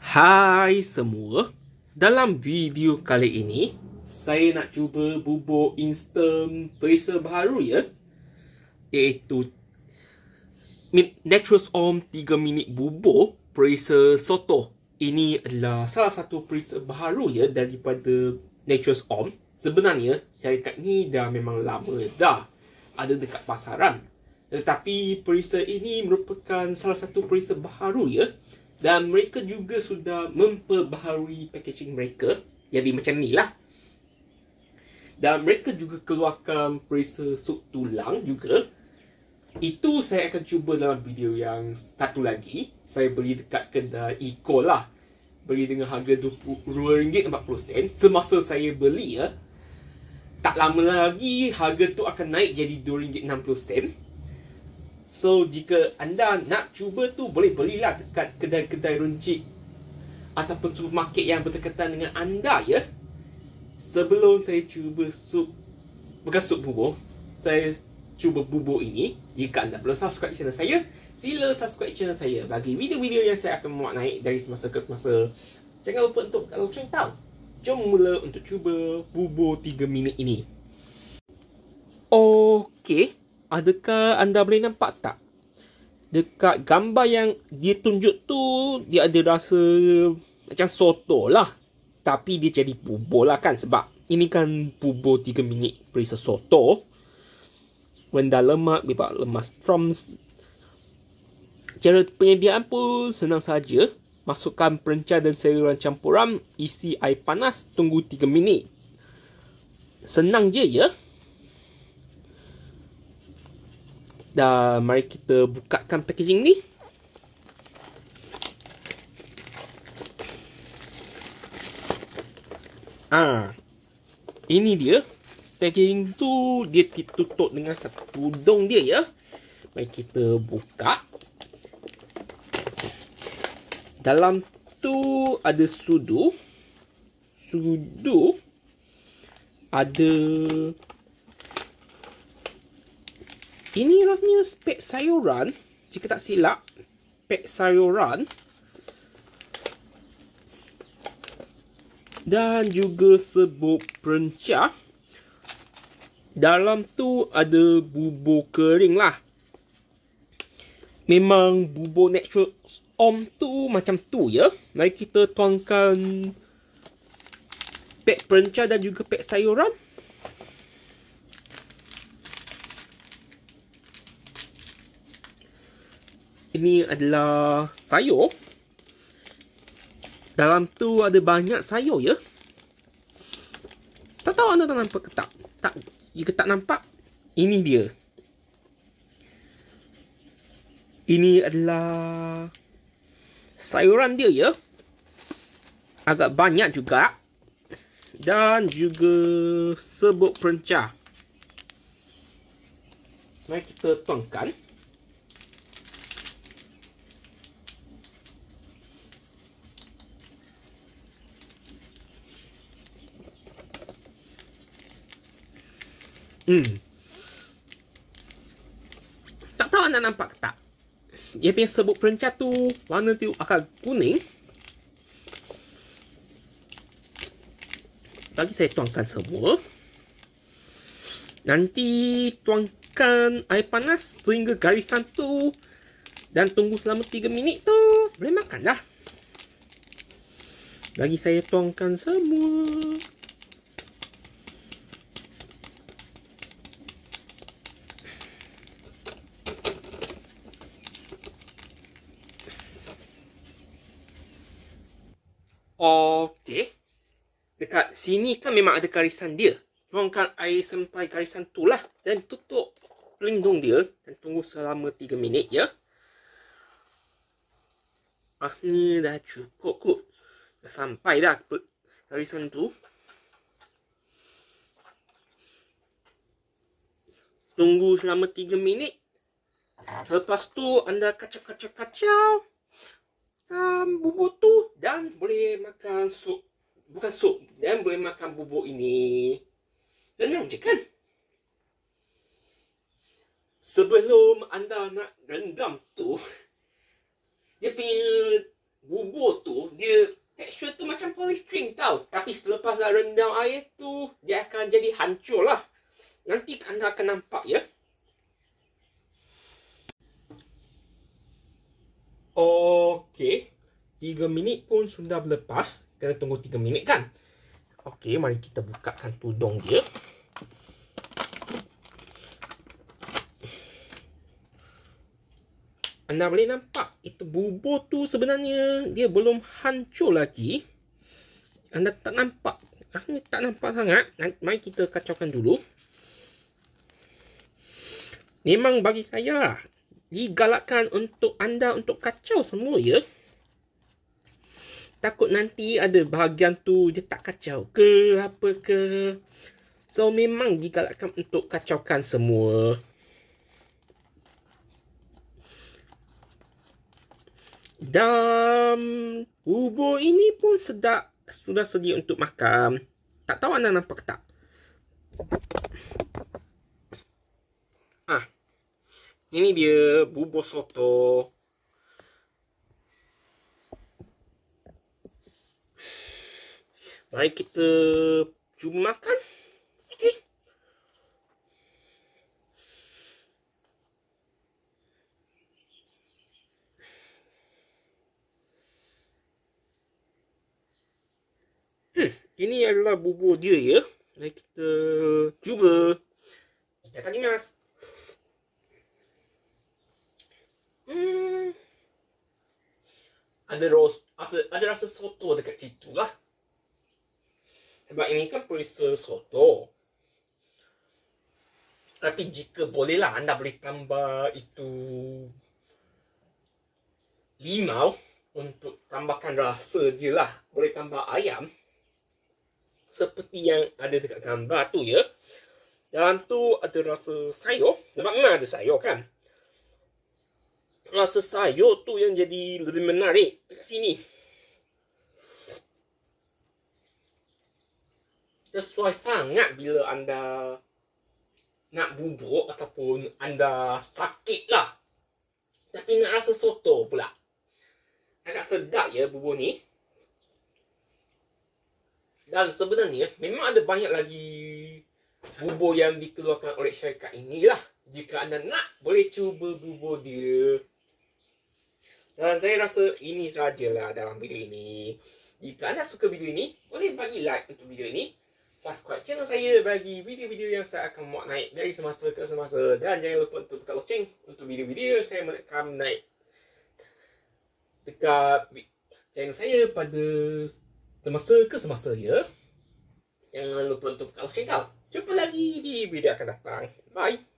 Hai semua, dalam video kali ini saya nak cuba bubur instant perisa baharu iaitu Naturals Om 3 minit bubur perisa soto. Ini adalah salah satu perisa baharu daripada Naturals Om. Sebenarnya syarikat ni dah memang lama dah ada dekat pasaran. Tetapi perisa ini merupakan salah satu perisa baharu dan mereka juga sudah memperbaharui packaging mereka. Jadi macam ni lah. Dan mereka juga keluarkan perisa sup tulang juga. Itu saya akan cuba dalam video yang satu lagi. Saya beli dekat kedai Eco lah. Beli dengan harga RM22.40. Semasa saya beli tak lama lagi harga tu akan naik jadi RM2.60. So, jika anda nak cuba tu, boleh belilah dekat kedai-kedai runcit ataupun supermarket yang berdekatan dengan anda Sebelum saya cuba bukan sup bubur, saya cuba bubur ini. Jika anda belum subscribe channel saya, sila subscribe channel saya bagi video-video yang saya akan muat naik dari semasa ke semasa. Jangan lupa untuk tekan lonceng tau. Jom mula untuk cuba bubur 3 minit ini. Okey. Adakah anda boleh nampak tak? Dekat gambar yang dia tunjuk tu, dia ada rasa macam soto lah. Tapi dia jadi bubur lah kan. Sebab ini kan bubur 3 minit perisa soto. Rendah lemak, bebas lemak trans. Cara penyediaan pun senang saja. Masukkan perenca dan sayuran campuran. Isi air panas, tunggu 3 minit. Senang je Dan mari kita bukakan packaging ni. Ini dia. Packaging tu dia ditutup dengan satu tudung dia Mari kita buka. Dalam tu ada sudu. Ada ini rasanya spek sayuran. Jika tak silap, spek sayuran. Dan juga serbuk perenca. Dalam tu ada bubur kering lah. Memang bubur Naturals Om tu macam tu Mari kita tuangkan pek perenca dan juga pek sayuran. Ini adalah sayur. Dalam tu ada banyak sayur Tak tahu anda tak nampak ke tak? Jika tak nampak, ini dia. Ini adalah sayuran dia Agak banyak juga. Dan juga serbuk perenca. Mari kita tuangkan. Tak tahu anda nampak ke tak? Dia punya serbuk perenca tu warna tu agak kuning. Bagi saya tuangkan semua. Nanti tuangkan air panas sehingga garisan tu. Dan tunggu selama 3 minit tu. Boleh makan dah. Bagi saya tuangkan semua. Okey. Dekat sini kan memang ada garisan dia. Tuangkan air sampai garisan tu lah. Dan tutup pelindung dia. Dan tunggu selama 3 minit Rasanya dah cukup kot. Dah sampai dah garisan tu. Tunggu selama 3 minit. Lepas tu anda kacau-kacau bubur tu dan boleh makan sup. Bukan sup, dan boleh makan bubur ini. Senang je kan? Sebelum anda nak rendam tu, dia punya bubur tu dia tau. Tapi selepas dah rendam air tu, dia akan jadi hancur lah. Nanti anda akan nampak ya. Okey. 3 minit pun sudah berlepas. Kena tunggu 3 minit kan? Okey, mari kita bukakan tudung dia. Anda boleh nampak itu bubur tu sebenarnya dia belum hancur lagi. Anda tak nampak. Rasanya tak nampak sangat. Mari kita kacaukan dulu. Memang bagi saya digalakkan untuk anda untuk kacau semua ya. Takut nanti ada bahagian tu dia tak kacau ke apa ke. So memang digalakkan untuk kacaukan semua. Dan bubur ini pun sedap. Sudah sedia untuk makan. Tak tahu anda nampak tak? Ini dia bubur soto. Mari kita cuba makan. Okey. Ini adalah bubur dia ya. Mari kita cuba. Itadakimasu. Ada rasa soto dekat situ lah. Sebab ini kan perisa soto. Tapi jika bolehlah anda boleh tambah itu limau untuk tambahkan rasa je lah. Boleh tambah ayam. Seperti yang ada dekat gambar tu ya. Dalam tu ada rasa sayur. Sebab memang ada sayur kan. Rasa sayur tu yang jadi lebih menarik dekat sini. Sesuai sangat bila anda nak bubur ataupun anda sakit lah. Tapi nak rasa soto pula. Agak sedap ya bubur ni. Dan sebenarnya memang ada banyak lagi bubur yang dikeluarkan oleh syarikat inilah. Jika anda nak, boleh cuba bubur dia. Dan saya rasa ini sajalah dalam video ini. Jika anda suka video ini, boleh bagi like untuk video ini. Subscribe channel saya bagi video-video yang saya akan muat naik dari semasa ke semasa. Dan jangan lupa untuk tekan loceng untuk video-video saya merekam naik dekat channel saya pada semasa ke semasa ya. Jangan lupa untuk tekan loceng tau. Jumpa lagi di video akan datang. Bye.